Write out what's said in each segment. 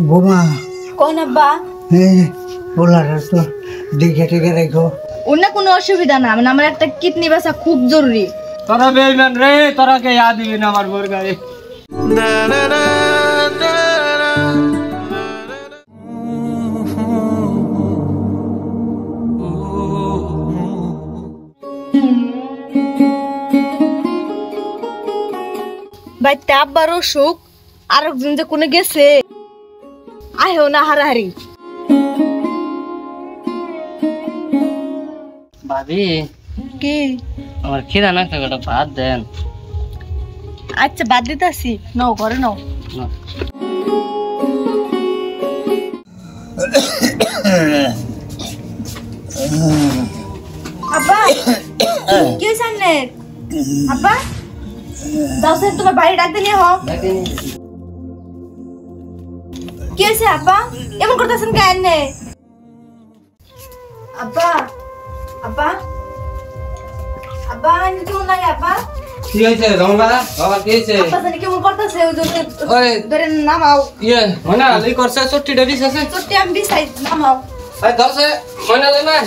বোমা কোন আব্বা বলার তো দেখে টেকে রেখো। অন্য কোনো অসুবিধা না, মানে আমার একটা কিডনি বেচা খুব জরুরি। তোরা বেইমান রে, তোরা কে ইয়া দিবি না আমার বোর গায়ে। ভাই আব্বার অসুখ, আরেকজন যে কোনে গেছে, আহেও না হারাহারি। ভাবি কি? আমার খিদা না একটা ভাত দেন। আচ্ছা বাদ দিতেছি, নাও ঘরে নাও। আব্বা কি সামনে? আব্বা দাও স্যার, তোমার বাড়ি ডাকতে নিয়ে হোক। কি হয়েছে আব্বা, এমন করতেছেন কেন? আব্বা আব্বা আব্বা কেমন লাগে আব্বা? কি হয়েছে রমলা? বাবা কি হয়েছে? আব্বা জানি কেমন করতেছে, ওই জন্য ওই ধরে নামাও। ইয়ে মনে আলি করছে, চট্টি ডাবিস আছে, চট্টি আমি বিছাই, নামাও। আই ধরছে মনে আলি না।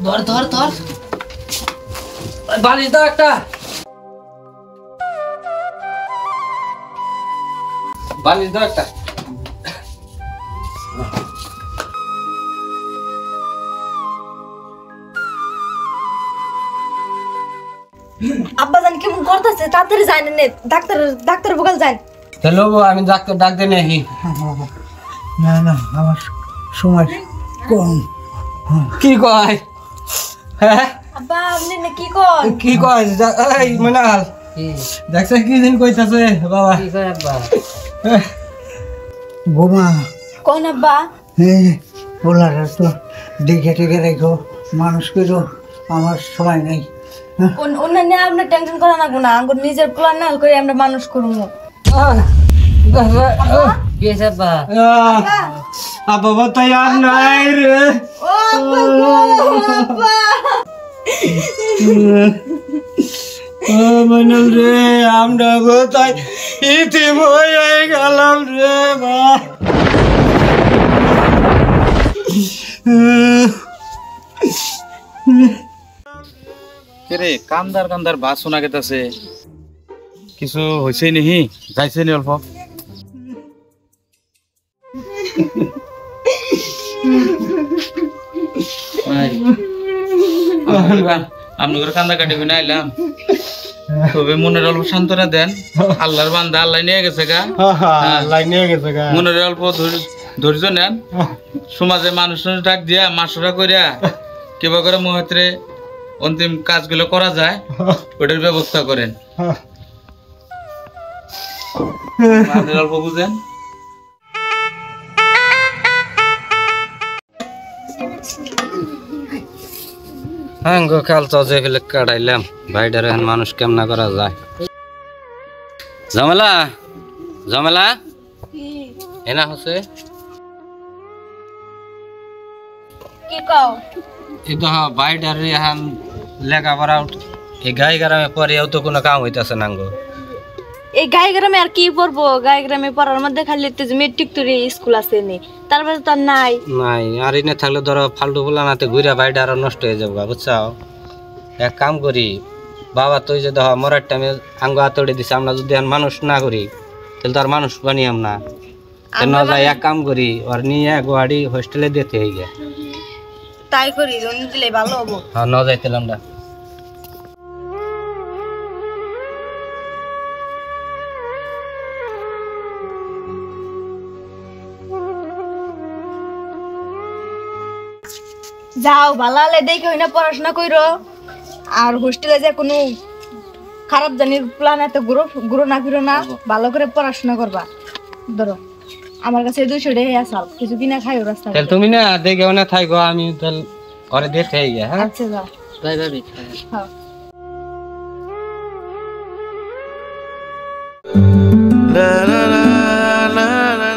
ধর ধর ধর, বালিশ দাও একটা, বালিশ দাও একটা। আব্বা জানি কেমন করতেছে, তাড়াতাড়ি যাই না, ডাক্তার বকাল যাই। চলো আমি ডাক্তার ডাক দিয়ে নেই। না না, আমার সময় কম। কি কয়? হ্যাঁ আব্বা আপনি না কি কর? কি কয়? এই মনাল দেখছে কি দিন কইতাছে বাবা? কি কয় আব্বা? বোমা কোন আব্বা? বলার তো দেখে টেকে রেখো, মানুষ করো, আমার সময় নেই। অন্যান্য আপনার টেনশন করা লাগবো না, আমার নিজের প্ল্যান না করে আমরা মানুষ করবো। কি হয়েছে আব্বা? আব্বা বাতাই আর নাই রে। ও আব্বা ও মনাল রে, আমরা বাতাই ইতিম হয়ে গেলাম রে বা। রে কান্দার কান্দার বাস শোনা গেছে, কিছু হয়েছে নিহি? যাইছে নি অল্প? আপনাদের কান্দা কাটি না আইলাম, তবে মনের অল্প সান্ত্বনা দেন। আল্লাহর বান্দা, আল্লাহ নিয়ে গেছে গা, মনের অল্প ধৈর্য নেন। সমাজে মানুষ ডাক দিয়া মাসুরা করিয়া কিবা করে মুহূর্তে অন্তিম কাজগুলো করা যায়, ওটার ব্যবস্থা করেন। অল্প বুঝেন। হ্যাঁ গো, কাল তো যে ফেলে কাটাইলাম, ভাইডার এখন মানুষ কেমনা করা যায়। ঝামেলা ঝামেলা এনা হচ্ছে কি কও? এই তো হ্যাঁ ভাইডার এখন লেখাপড়া এই গাই গ্রামে পরেও তো কোনো কাম হইতেছে না গো। এই গাই গ্রামে আর কি পড়বো? গাই গ্রামে পড়ার মধ্যে খালি মেট্রিক তৈরি স্কুল আছে নি, তারপরে তো আর নাই। নাই আর এনে থাকলে ধরো ফালতু বলানাতে ঘুরে ভাইডা আরো নষ্ট হয়ে যাবো, বুঝছাও? এক কাম করি, বাবা তুই যে ধর মরার টাইমে আঙ্গ আতড়ে দিছে, আমরা যদি আর মানুষ না করি তাহলে তো আর মানুষ বানিয়াম না। ন যাই এক কাম করি, ওর নিয়ে গুয়াহাটি হোস্টেলে দিতে হয়ে গে। তাই করি, দিলে ভালো হবো। হ্যাঁ ন যাইতেলাম না। যাও ভালো হলে দেখে হই না পড়াশোনা কইরো, আর হোস্টেলে যে কোনো খারাপ জানি প্ল্যান এত গুরু না ফিরো না, ভালো করে পড়াশোনা করবা। ধরো আমার কাছে 200 টাকা আসাল, কিছু কিনা খাইও রাস্তা। তাহলে তুমি না দেখে না থাকো, আমি তাহলে ঘরে দেখে গিয়ে। হ্যাঁ আচ্ছা যাও। Bye bye. হ্যাঁ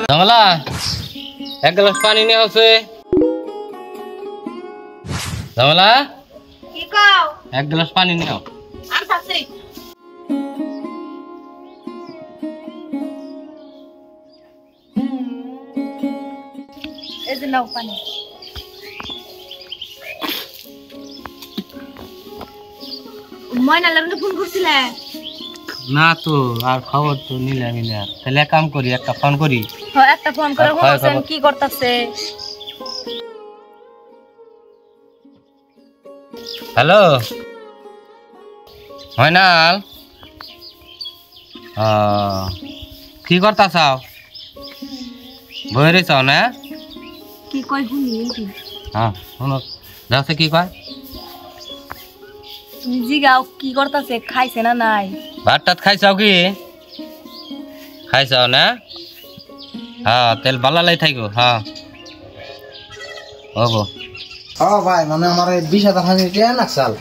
ঝামেলা এক গ্লাস পানি নিয়ে আছে। ঝামেলা কি কও? এক গ্লাস পানি নিও। আর থাকছি। এই যে নাও পানি। ময়নালের ফোন করছিলে? না তো, আর খবর তো নিলামই না। তাহলে এক কাম করি, একটা ফোন করি। হ্যাঁ, একটা ফোন করে বলছেন কি করতেছে। হ্যালো ময়নাল, কি করতাছাও? বইরে চাও না? কি কই শুনি? হ্যাঁ শোনো, যাচ্ছে কি কয়? তুমি জিগাও কি করতেছে, খাইছে না নাই? ভাত টাত খাইছাও কি? খাইছাও না? হ্যাঁ তেল বালালাই থাকো। হ্যাঁ হবো। ভাই মানে আমার 20,000 টাকা লাগছাল।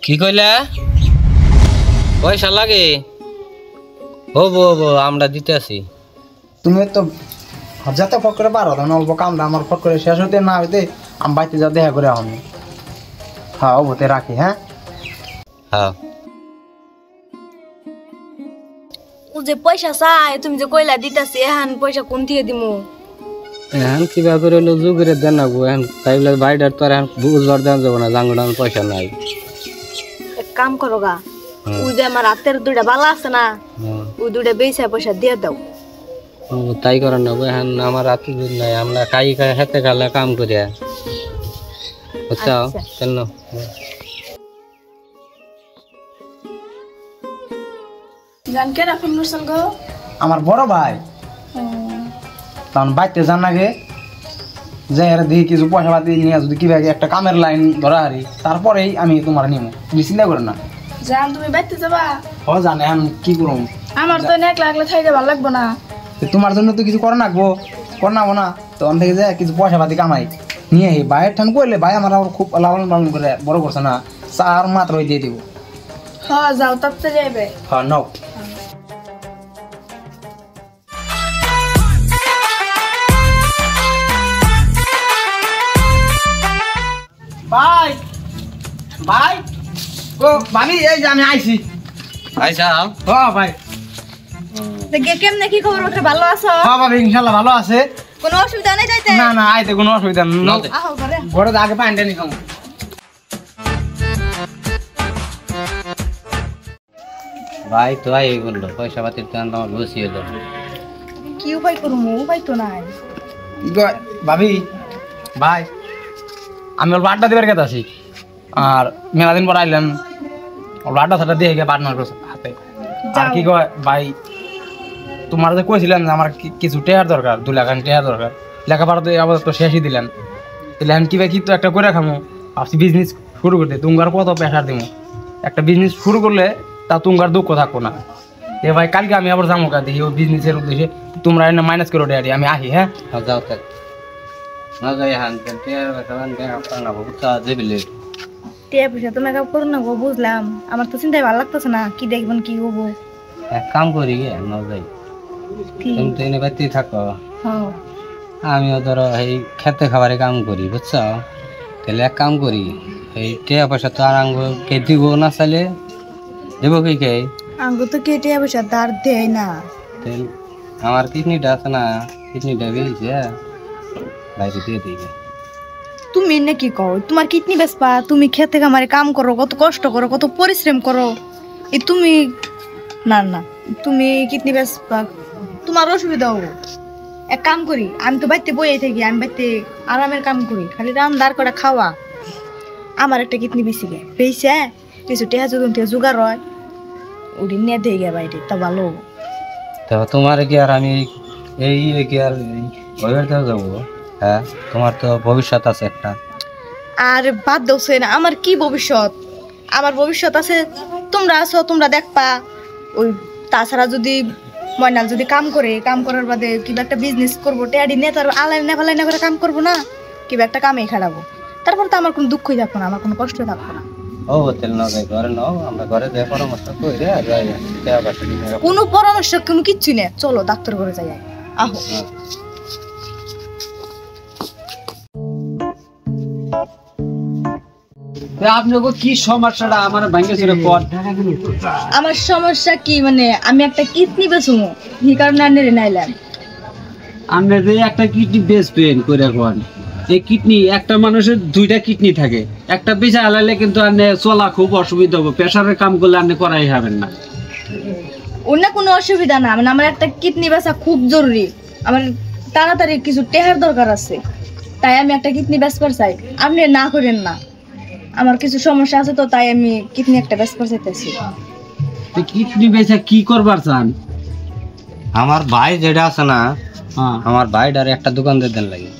কি কইলা? পয়সা লাগে? হবো হবো, আমরা দিতে আছি। তুমি তো যাতে ফট করে পারো, অল্প কামটা আমার ফট করে শেষ হইতে না হইতে আমি বাড়িতে যা দেখা করে আমি। হ্যাঁ ওতে রাখি। হ্যাঁ হ্যাঁ ও যে পয়সা চাই, তুমি যে কইলা দিতাছি, এখন পয়সা কোন থেকে দিমু? এখন কিবা করে হলো যুগের দেন না গো। এখন তাইলে বাইরের তো আর এখন বুঝবার দেন যাবো না, জাঙ্গড়ান পয়সা নাই। এক কাম করো গা, ওই যে আমার হাতের দুইটা বালা আছে না, ওই দুইটা বেচা পয়সা দিয়ে দাও। তাই করেন না, এখন আমার হাতে দুধ নাই, আমরা খাই খাই হাতে খালে কাম করিয়া বুঝছো কেন? আমার বড় ভাই তখন বাড়িতে যান আগে যে দেখি কিছু পয়সা পাতি নিয়ে যদি কিভাবে একটা কামের লাইন ধরা হারি, তারপরেই আমি তোমার নিমো। তুমি চিন্তা করে না। জান তুমি বাইতে যাবা? জানে এখন কি করুম, আমার তো একলা একলা থাইতে ভালো লাগবো না। তোমার জন্য তো কিছু করে নাকবো, করে নাবো না। তখন থেকে যে কিছু পয়সা পাতি কামাই নিয়ে বাইরের ঠান করলে ভাই আমার আবার খুব লালন পালন করে বড় করছে না, চার মাত্র দিয়ে দিব। হ্যাঁ যাও তাতে যাইবে। হ্যাঁ নাও। ভাই ভাই ও ভাবি, এই যে আমি আইছি। আইসা হ্যাঁ ভাই। কেমনে কি খবর? ওকে ভালো আছো? হ্যাঁ ভাবি ইনশাল্লাহ ভালো আছে। কোনো অসুবিধা নেই যাইতে? না না আইতে কোনো অসুবিধা নেই। আহো ঘরে। ঘরে আগে পানিটা নি খাবো। ভাই তো আই বললো পয়সা পাতির তো আমার বেশি হলো। কি উপায় করবো? উপায় তো নাই। ভাবি ভাই আমি অল্প আড্ডা দেবার কথা আছি, আর মেলা দিন পর আইলাম, অল্প আড্ডা সাড্ডা দিয়ে গিয়ে পার্টনার হাতে। আর কি কয় ভাই, তোমার যে কইছিলাম যে আমার কিছু টেয়ার দরকার, 2 লাখ টেয়ার দরকার, লেখাপড়া তো আবার তো শেষই দিলেন। তাহলে আমি কিভাবে কি তো একটা করে খামো, ভাবছি বিজনেস শুরু করতে। তুঙ্গার কত প্রেশার দিব, একটা বিজনেস শুরু করলে তা তুঙ্গার দুঃখ থাকবো না। এ ভাই কালকে আমি আবার যাবো কা দেখি ও বিজনেসের উদ্দেশ্যে, তোমরা এনে মাইনাস করে ডেয়ারি আমি আহি। হ্যাঁ যাও থাক না যাই হান টেয়ার বাসান দেখা না বুঝছা দেবিলে। টিয়া পয়সা তো মেকআপ করো না গো, বুঝলাম। আমার তো চিন্তায় ভালো লাগতেছে না, কি দেখবেন কি হবো। এক কাম করি গে না যাই, তুমি তো এনে বাড়িতেই থাকো, হ্যাঁ আমিও ধরো এই খেতে খাবারে কাম করি বুঝছো। তাহলে এক কাম করি, এই টিয়া পয়সা তো আর আঙ্গ কে দিব না, চাইলে দেবো কি কে? আঙ্গু তো কে টিয়া পয়সা ধার দেয় না। তাহলে আমার কিডনিটা আছে না, কিডনিটা বেরিয়েছে, বাইরে দিয়ে দিই। তুমি এনে কি কও? তোমার কিডনি বেচবা, তুমি খেতে খামারে কাম করো, কত কষ্ট করো, কত পরিশ্রম করো, এই তুমি না না তুমি কিডনি বেচবা, তোমার অসুবিধা হবো। এক কাম করি, আমি তো বাড়িতে বইয়ে থাকি, আমি বাড়িতে আরামের কাম করি, খালি রান্নার করে খাওয়া। আমার একটা কিডনি বেশি গে পেয়েছে, কিছু টেহা যদি জোগাড় হয় ওটি নিয়ে দিয়ে গে বাইরে, তা ভালো হবো। তো তোমার কি আর আমি এই কি আর ওইবারতেও যাবো? হ্যাঁ তোমার তো ভবিষ্যৎ আছে একটা। আর বাদ দোছে না, আমার কি ভবিষ্যৎ? আমার ভবিষ্যৎ আছে, তোমরা আছো, তোমরা দেখবা। ওই তাছাড়া যদি ময়নাল যদি কাম করে, কাম করার বাদে কিবা একটা বিজনেস করবো, টেয়ারি নিয়ে তার আলাই না ফালাই না করে কাম করবো না, কিবা একটা কামেই খাটাবো, তারপর তো আমার কোনো দুঃখই থাকবো না, আমার কোনো কষ্ট থাকবো না। ও তেল না যাই ঘরে নাও, আমরা ঘরে যাই পরামর্শ করি আর যাই দেয়া বাসা দিই। কোনো পরামর্শ কোনো কিচ্ছু নেই, চলো ডাক্তার করে যাই আহো। আপনাকে কি সমস্যাটা আমার ভাঙ্গে ছিল পর? আমার সমস্যা কি মানে, আমি একটা কিডনি বেচুমো, এই কারণে আনে নাইলাম। আপনি যে একটা কিডনি বেচবেন করে কোন এই কিডনি একটা মানুষের 2টা কিডনি থাকে, একটা বেচা হালাইলে কিন্তু আপনি চলা খুব অসুবিধা হবে, প্রেসারের কাম করলে আপনি করাই হবেন না। অন্য কোনো অসুবিধা না, মানে আমার একটা কিডনি বেচা খুব জরুরি, আমার তাড়াতাড়ি কিছু টেহার দরকার আছে, তাই আমি একটা কিডনি বেচবার চাই। আপনি না করেন না, আমার কিছু সমস্যা আছে তো তাই আমি কিডনি একটা বেচবার চাইতেছি। তো কিডনি বেচা কি করবার চান? আমার ভাই যেটা আছে না, হ্যাঁ আমার ভাইটার একটা দোকান দিয়ে দেন লাগে।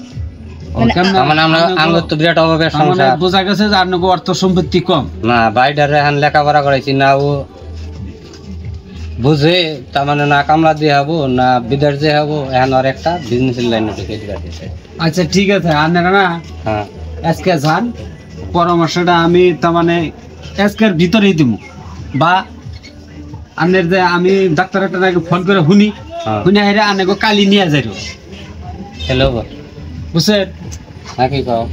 মানে আমরা আঙ্গুর তো বিরাট অভাবের মানে সংসার। বোঝা গেছে যে আপনার অর্থ সম্পত্তি কম। না, ভাইটার এখন লেখাপড়া করাইছি না, ও বুঝে তার মানে না কামলা দিয়ে হবো না বিদেশ দিয়ে হবো, এখন আর একটা বিজনেসের লাইনে ঢুকে দিয়েছে। আচ্ছা ঠিক আছে, আপনারা না হ্যাঁ আজকে যান, পরামর্শটা আমি তার মানে আজকের ভিতরেই দিব, বা আপনার যে আমি ডাক্তার একটা ফোন করে শুনি শুনে আইরে আনেগো কালি নিয়ে যাইব। হ্যালো বুঝছেন? হ্যাঁ কি কও?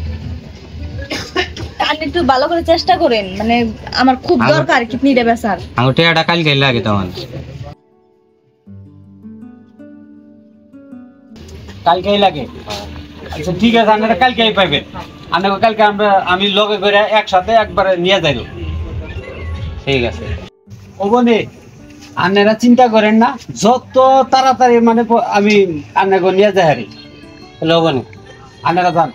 আপনি একটু ভালো করে চেষ্টা করেন, মানে আমার খুব দরকার কিডনিটা বেচার। আমার টেয়াটা কাল গেলে লাগে তেমন। কালকেই লাগে? আচ্ছা ঠিক আছে, আপনারা কালকেই পাইবেন। আপনাকে কালকে আমি লগে করে একসাথে একবারে নিয়ে যাইব। ঠিক আছে। ও বনে আপনারা চিন্তা করেন না, যত তাড়াতাড়ি মানে আমি আপনাকে নিয়ে যাই হারি। হ্যালো বনি, আপনারা যান।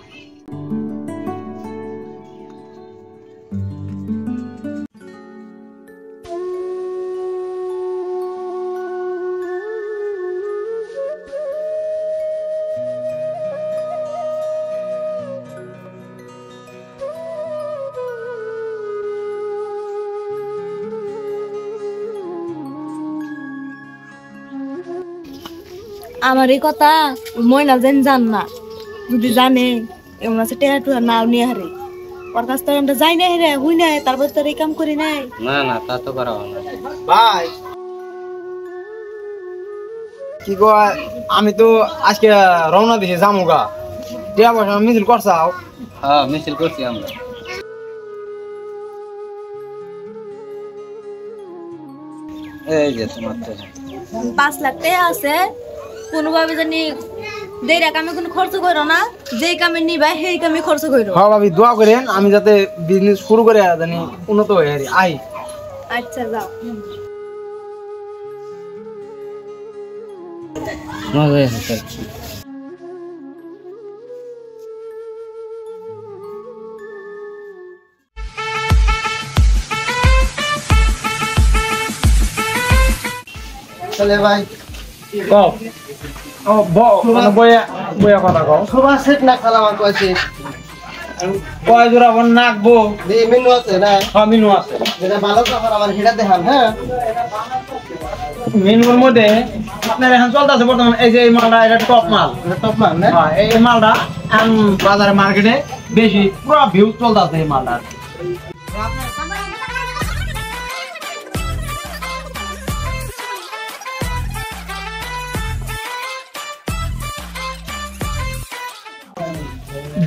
আমার এই কথা ময়না জান না, যদি জানে এমন আছে টেহা টুহা নাও নিয়ে হারে, ওর কাছ থেকে আমরা যাই না হেরে হুই না, তারপর তোর এই কাম করি নাই। না না তা তো করা হবে না। ভাই কি কয়, আমি তো আজকে রওনা দিছি জামুগা, টিয়া পয়সা মিছিল করছাও? হ্যাঁ মিছিল করছি আমরা। এই যে তোমার তো 5 লাখ টাকা আছে, কোনোভাবে জানি দেড় কামে কোনো খরচ করো না, যেই কামে নিবা সেই কামে খরচ করো। হ্যাঁ ভাবি দোয়া করেন, আমি যাতে বিজনেস শুরু করে জানি উন্নত হয়ে আরি। আই আচ্ছা যাও। মজা আছে। চলে ভাই কও ও বয়া বয়া কথা কও। সবার সেট না খালা আমার কইছে কয় জোড়া বন নাকবো? এই মেনু আছে না, মিনু আছে, যেটা ভালো খাবার আমার হেটা দেখান। হ্যাঁ মিনুর মধ্যে আপনার এখন চলতেছে বর্তমান এই যে এই মালটা, এটা টপ মাল। টপ মান না, হ্যাঁ এই মালটা এখন বাজারে মার্কেটে বেশি পুরো ভিউ চলতেছে এই মালটা।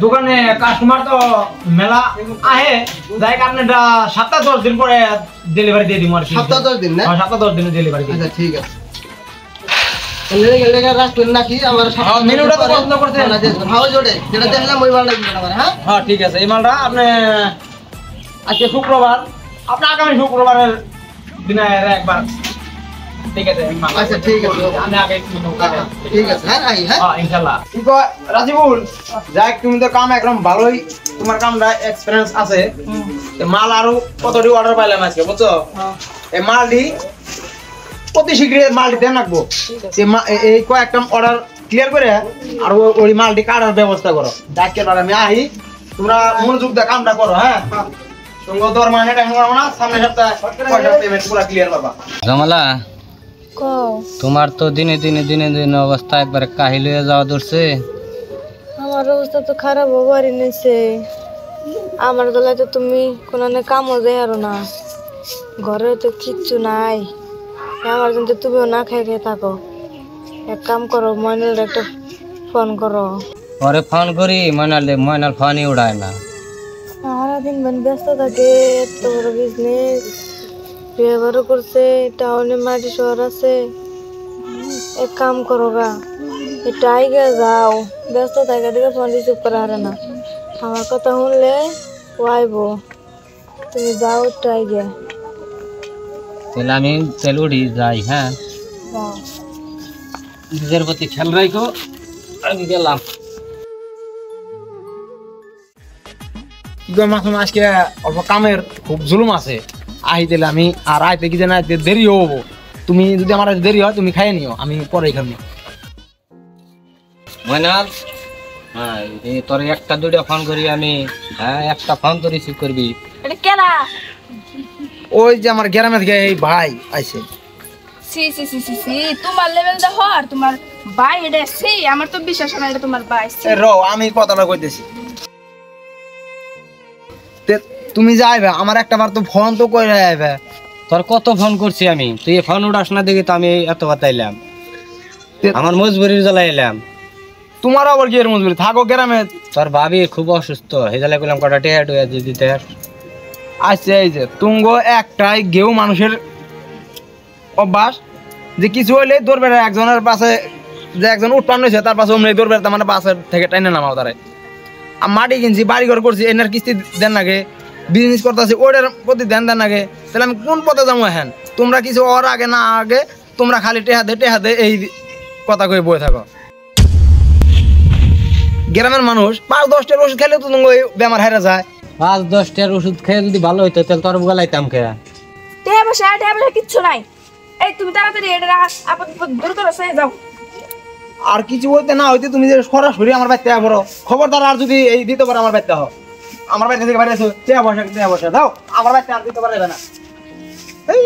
দোকানে কাস্টমার তো মেলা আহে, যাই কারণে 7-10 দিন পরে ডেলিভারি দিয়ে দিব আর কি। 7-10 দিন না? 7-10 দিনে ডেলিভারি দিই। আচ্ছা ঠিক আছে। লেগে রাখবেন নাকি আমার মেনুটা তো পছন্দ করছেন? ভালো জোটে যেটা দেখলাম ওই মালটা দিবেন আমার। হ্যাঁ হ্যাঁ ঠিক আছে, এই মালটা আপনি আজকে শুক্রবার, আপনি আগামী শুক্রবারের দিনে একবার। ঠিক আছে আচ্ছা ঠিক আছে, আমি আগে ঠিক আছে। হ্যাঁ আই হ্যাঁ হ্যাঁ ইনশাআল্লাহ। কি কয় রাজিবুল, যাক তুমি তো কাম একদম ভালোই, তোমার কামটা এক্সপেরিয়েন্স আছে। এই মাল আরো কতটি অর্ডার পাইলাম আজকে, বুঝছো? এই মালটি অতি শীঘ্রই মালটি দেন রাখবো। এই কয়েকটা অর্ডার ক্লিয়ার করে আর ওই মালটি কাটার ব্যবস্থা করো। আজকের বার আমি আহি, তোমরা মনোযোগ দিয়ে কামটা করো। হ্যাঁ সঙ্গ তোর মানে টেনশন করবো না, সামনের সপ্তাহে পয়সা পেমেন্ট পুরো ক্লিয়ার পাবা। জমালা, কও তোমার তো দিনে দিনে দিনে দিনে অবস্থা একবারে কাহিল হয়ে যাওয়া ধরছে। আমার অবস্থা তো খারাপ হবারই নিছে। আমার গলায় তো তুমি কোনো কামও দেয়ারো না, ঘরে তো কিচ্ছু নাই। আমার কিন্তু তুমিও না খেয়ে খেয়ে থাকো। এক কাম করো, ময়নাল একটা ফোন করো। পরে ফোন করি, ময়নাল ফোনই উড়ায় না। সারাদিন ব্যস্ত থাকে, এত বড় বিজনেস, বিয়ে করছে, টাউনে মাটি শহর আছে। এক কাম করো গা, একটু আগে যাও, ব্যস্ত থাকে দেখে ফোন রিসিভ করা হারে না। আমার কথা শুনলে ওয়াইব, তুমি যাও একটু আগে। তাহলে আমি তেলুড়ি যাই। হ্যাঁ, যাও। নিজের প্রতি খেয়াল রাখো। আমি গেলাম। কি কয় মাছ আজকে অল্প কামের খুব জুলুম আছে, আইতেলে আমি আর আইতে কি জানা দেরি হবো। তুমি যদি আমার দেরি হয় তুমি খাইয়ে নিও, আমি পরে এখানে। ময়নাল, হ্যাঁ তোর একটা দুইটা ফোন করি আমি। হ্যাঁ, একটা ফোন তো রিসিভ করবি। এটা কেনা? ওই যে আমার গ্রামে থেকে এই ভাই আইছে। সি সি সি সি সি, তোমার লেভেল দেখো আর তোমার ভাই এটা সি, আমার তো বিশ্বাস হয় না এটা তোমার ভাই। আমি কথাটা কইতেছি। তুমি যাইবে আমার একটা বার তো ফোন তো কইরা আইবে। তোর কত ফোন করছি আমি, তুই ফোন উঠাস না দেখি তো আমি এত বাতাইলাম। আমার মজবুরির জ্বালা এলাম। তোমার আবার কি এর মজবুরি, থাকো গ্রামে। তোর ভাবি খুব অসুস্থ, এই জ্বালা করলাম কটা টেহা টুয়া দিতে। আচ্ছা, এই যে তুঙ্গো একটাই গেউ মানুষের অভ্যাস যে কিছু হইলে দৌড় বেড়ায় একজনের পাশে, যে একজন উৎপন্ন হয়েছে তার পাশে অমনি দৌড় বেড়াতে, মানে বাসের থেকে টাইনে নামাও তারে। মাটি কিনছি, বাড়ি ঘর করছি, এনার কিস্তি দেন নাগে, বিজনেস করতেছি ওটার প্রতি ধ্যান দেন নাগে। তাহলে আমি কোন পথে যাবো? হ্যাঁ, তোমরা কিছু ওর আগে না আগে তোমরা খালি টেহা দে এই কথা কয়ে বয়ে থাকো। গ্রামের মানুষ 5-10টার ওষুধ খেলেও তো তোমার বেমার হেরে যায়। 5-10টার ওষুধ খেয়ে যদি ভালো হইতো তাহলে তোর বলাইতাম খেয়া। টেয়া বসে কিচ্ছু নাই। এই তুমি তাড়াতাড়ি এটা আপাতত দূর করো, যাও। আর কিছু হইতে না হইতে তুমি যে সরাসরি আমার বাড়িতে বড় খবরদার, আর যদি এই দিতে পারো আমার বাড়িতে হোক, আমার বাড়িতে থেকে বাইরে চেয়া বসে দাও, আমার বাড়িতে আর দিতে পারবে না। এই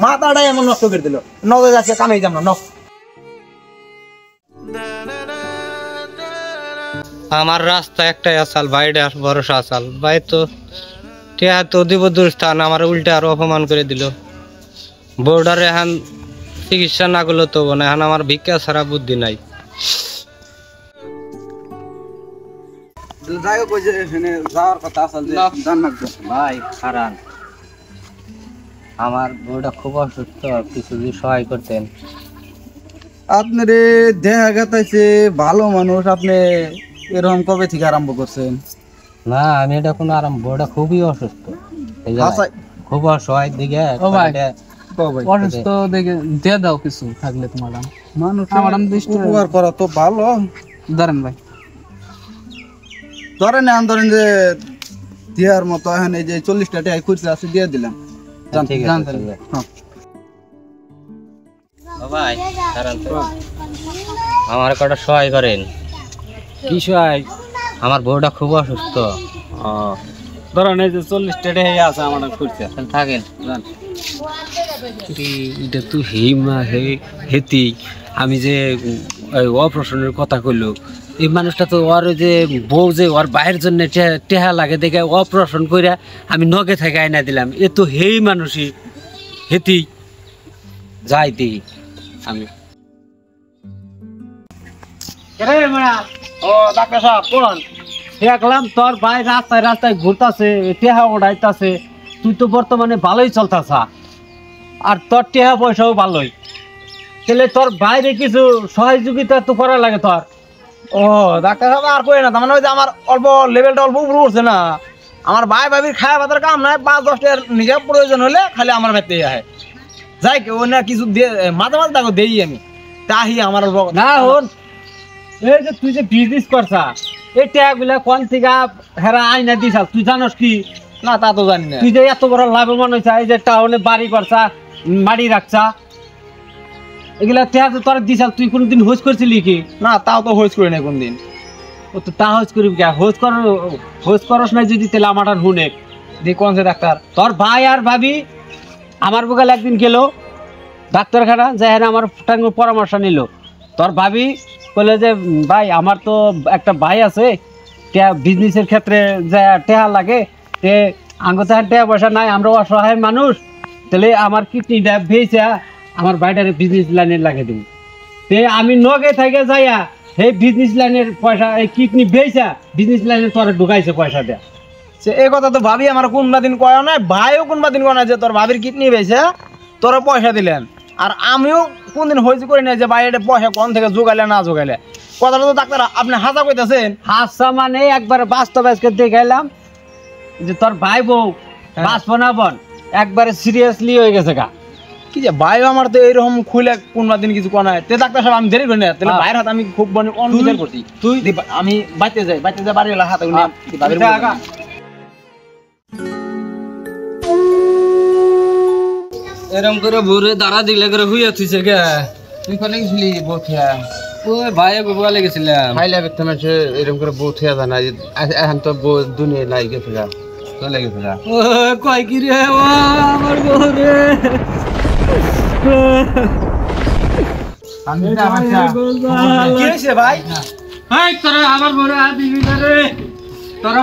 মাথাটাই এমন নষ্ট করে দিল, নজর যাচ্ছে কামেই যাম না। আমার রাস্তা একটাই আসাল, ভাইটা ভরসা আসাল। ভাই তো টেহা তো দিব দূর স্থান, আমার উল্টে আরো অপমান করে দিল। বোর্ডারে এখন চিকিৎসা না করলে তো না, এখন আমার ভিক্ষা ছাড়া বুদ্ধি নাই। ভাই হারান, আমার বউটা খুব অসুস্থ, কিছু যদি সহায় করতেন। আপনার দেখা গেছে ভালো মানুষ, আপনি এরকম কবে থেকে আরম্ভ করছেন? না, আমি এটা কোনো আরাম, বউটা খুবই অসুস্থ, এই যে খুব অসহায় দিকে অসুস্থ দেখে দিয়ে দাও কিছু থাকলে তোমার মানুষ উপকার করা তো ভালো। ধরেন ভাই, ধরেন যে দেওয়ার মতো এখন এই যে 40টা টাকা খুচরা আছে দিয়ে দিলাম। ভাই আমার কটা সহায় করেন। কি সহায়? আমার বউটা খুব অসুস্থ। ধরেন এই যে 40টা টাকা আছে আমার খুচরা থাকেন। এটা তো হেতি আমি যে অপারেশনের কথা কইলো, এই মানুষটা তো ওর যে বউ যে ওর বাইরের জন্য টেহা লাগে দেখে অপারেশন করে আমি নগে থেকে আইনা দিলাম। এ তো হেই মানুষই হেতি যাই দেখি আমি। ও ডাক্তার সাহেব কোন দেখলাম তোর ভাই রাস্তায় রাস্তায় ঘুরতাছে, টেহা ওড়াইতাছে, তুই তো বর্তমানে ভালোই চলতাছা আর তোর টেহা পয়সাও ভালোই, তাহলে তোর বাইরে কিছু সহযোগিতা তো করা লাগে তোর। ও ডাক্তার সাহেব আর কই না, তার মানে ওই যে আমার অল্প লেভেলটা অল্প উপরে উঠছে না, আমার ভাই ভাবির খাওয়া বাতার কাম নাই, 5-10টার নিজে প্রয়োজন হলে খালি আমার বাড়িতে আহে যাই কেউ না কিছু দিয়ে মাঝে মাঝে তাকে দেই আমি তাহি আমার না হন। এই যে তুই যে বিজনেস করছা, এই টেহাগুলা কোন থেকে হেরা আইনা দিছ তুই জানোস কি? না তা তো জানি না। তুই যে এত বড় লাভবান হয়েছা, এই যে টাউনে বাড়ি করছা, মাটি রাখছা, এগুলা টেহা তো তোর দিছাল, তুই কোনদিন হোজ করছিলি কি? না তাও তো হোজ করি না কোনদিন। ও তো তা হোজ করিবি কে? হোজ করস নাই যদি, তাহলে আমার আর হুনে দি কোন সে ডাক্তার? তোর ভাই আর ভাবি আমার বগাল একদিন গেল ডাক্তারখানা, যাই আমার পরামর্শ নিল। তোর ভাবি বলে যে ভাই আমার তো একটা ভাই আছে, বিজনেসের ক্ষেত্রে যা টেহা লাগে, তে আঙ্গতে টেহা পয়সা নাই, আমরা অসহায় মানুষ, তাহলে আমার কিডনিটা ভেজা আমার ভাইটারে বিজনেস লাইনে লাগিয়ে দিব। তে আমি নগে থেকে যাইয়া এই বিজনেস লাইনের পয়সা, এই কিডনি ভেজা বিজনেস লাইনে তোর ঢুকাইছে পয়সা দেয়া। সে এই কথা তো ভাবি আমার কোনবা দিন কয় না, ভাইও কোনবা দিন কয় না যে তোর ভাবির কিডনি বেছে তোরা পয়সা দিলেন। আর আমিও কোনদিন হয়েছে করি না যে ভাই এটা পয়সা কোন থেকে যোগাইলে না যোগাইলে। কথাটা তো ডাক্তার আপনি হাসা কইতাছেন। হাসা মানে একবারে বাস্তব আজকে দেখাইলাম যে তোর ভাই বউ বাঁচবো না বোন, একবারে সিরিয়াসলি হয়ে গেছে গা। কি যে ভাই আমার তো এইরকম খুলে কোন দিন কিছু কোনা তে ডাক্তার সাহেব আমি দেরি করি না, তাহলে ভাইয়ের হাত আমি খুব অনবিচার করছি। তুই আমি বাইতে যাই বাড়ি এলা হাতে এরম করে ভোরে দাঁড়া দিলে করে হুইয়া থুইছে গে। তুই কোনে গেছিলি বউথিয়া? ওই ভাইয়ে গোবালে গেছিলাম। খাইলে বেতে মাসে এরকম করে বউথিয়া জানা এখন তো বউ দুনিয়া নাই গেছে গা, চলে গেছে গা। ও কয় কি রে ও আমার গোরে কি হইছে ভাই? এই তোরা আমার বড় দিবি না রে, তোরা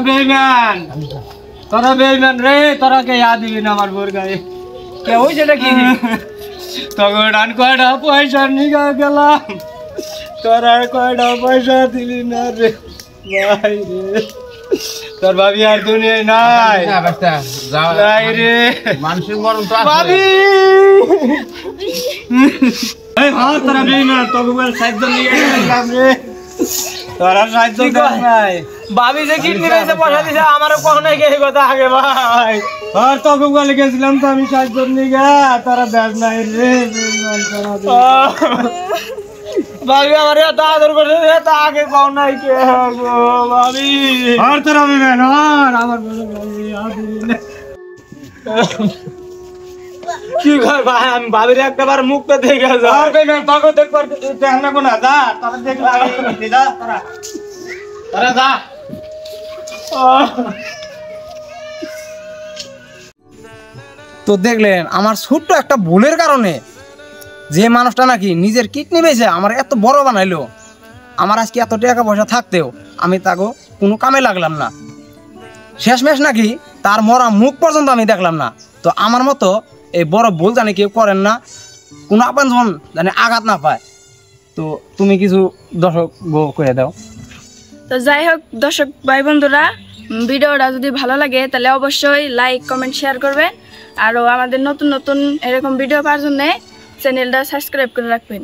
বেইমান রে, তোরা কে দিবি না আমার বোর গায়ে। কে হইছে নাকি? তখন আর কয়টা পয়সা নিগা গেলাম, তোরা কয়টা পয়সা দিবি না রে ভাই রে। তোর ভাবি আর দুনিয়ায় নাই, নাই রে মানুষের মরণ তো ভাবি। এই হ্যাঁ তোরা বেইমান, তোকে বল সাহায্য নিয়ে গেলাম রে, তোরা সাহায্য কর নাই। ভাবি যে কিডনি রয়েছে পয়সা দিছে আমারও কখনো এই কথা আগে ভাই। আর তোকে বলে গেছিলাম তো আমি সাহায্য নিয়ে গা, তোরা দেখ নাই রে বেইমান তোরা। ভাবি আমার এত আদর করছে এত আগে কও নাই কে গো ভাবি। আর তোরা বেইমান আর আমার বলে ভাবি আদিবি না। কি কয় ভাই আমি ভাবির একবার মুখটা দেখে আর যাও। বেইমান তোকে দেখবার দেখ না কোনা যা, তোরা দেখলা যা তোরা, তোরা যা। তো দেখলেন আমার ছোট্ট একটা ভুলের কারণে যে মানুষটা নাকি নিজের কিডনি বেচে আমার এত বড় বানাইলো, আমার আজকে এত টাকা পয়সা থাকতেও আমি তাকে কোনো কামে লাগলাম না। শেষমেশ নাকি তার মরা মুখ পর্যন্ত আমি দেখলাম না। তো আমার মতো এই বড় ভুল জানি কেউ করেন না, কোনো আপনজন জানি আঘাত না পায়। তো তুমি কিছু দর্শক করে দাও। তো যাই হোক দর্শক ভাই বন্ধুরা, ভিডিওটা যদি ভালো লাগে তাহলে অবশ্যই লাইক কমেন্ট শেয়ার করবেন, আরও আমাদের নতুন নতুন এরকম ভিডিও পাওয়ার জন্য চ্যানেলটা সাবস্ক্রাইব করে রাখবেন।